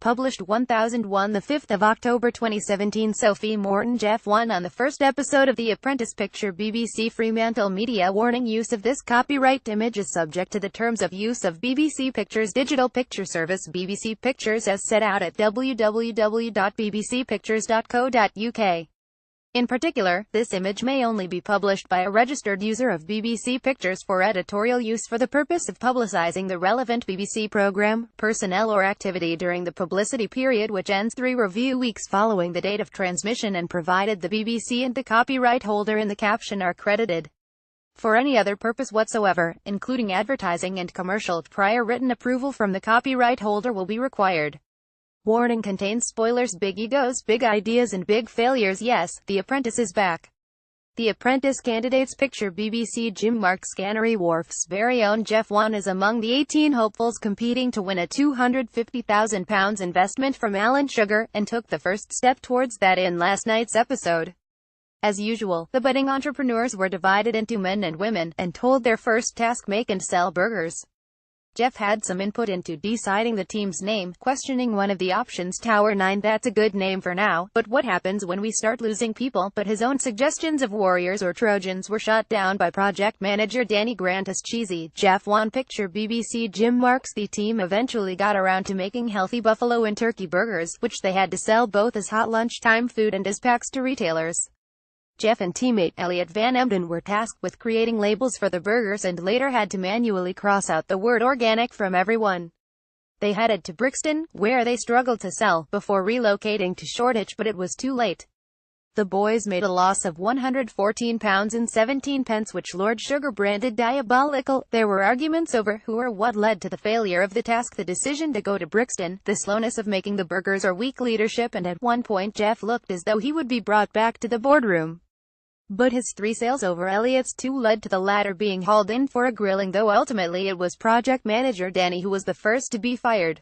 Published 1001 the 5th of October 2017. Sophie Morton Jeff Wan on the first episode of the Apprentice Picture. BBC Fremantle Media warning: use of this copyright image is subject to the terms of use of BBC Pictures digital picture service BBC Pictures as set out at www.bbcpictures.co.uk. In particular, this image may only be published by a registered user of BBC Pictures for editorial use for the purpose of publicising the relevant BBC programme, personnel or activity during the publicity period which ends 3 review weeks following the date of transmission, and provided the BBC and the copyright holder in the caption are credited. For any other purpose whatsoever, including advertising and commercial, prior written approval from the copyright holder will be required. Warning: contains spoilers, big egos, big ideas and big failures. Yes, The Apprentice is back. The Apprentice candidates picture. BBC Jim Marks. Canary Wharf's very own Jeff Wan is among the 18 hopefuls competing to win a £250,000 investment from Alan Sugar, and took the first step towards that in last night's episode. As usual, the budding entrepreneurs were divided into men and women, and told their first task: make and sell burgers. Jeff had some input into deciding the team's name, questioning one of the options, Tower 9. That's a good name for now, but what happens when we start losing people? But his own suggestions of Warriors or Trojans were shot down by project manager Danny Grant as cheesy. Jeff Wan picture. BBC Jim Marks. The team eventually got around to making healthy buffalo and turkey burgers, which they had to sell both as hot lunchtime food and as packs to retailers. Jeff and teammate Elliot Van Emden were tasked with creating labels for the burgers, and later had to manually cross out the word organic from everyone. They headed to Brixton, where they struggled to sell, before relocating to Shoreditch, but it was too late. The boys made a loss of £114.17, which Lord Sugar branded diabolical. There were arguments over who or what led to the failure of the task: the decision to go to Brixton, the slowness of making the burgers, or weak leadership, and at one point Jeff looked as though he would be brought back to the boardroom. But his 3 sales over Elliot's 2 led to the latter being hauled in for a grilling, though ultimately it was project manager Danny who was the first to be fired.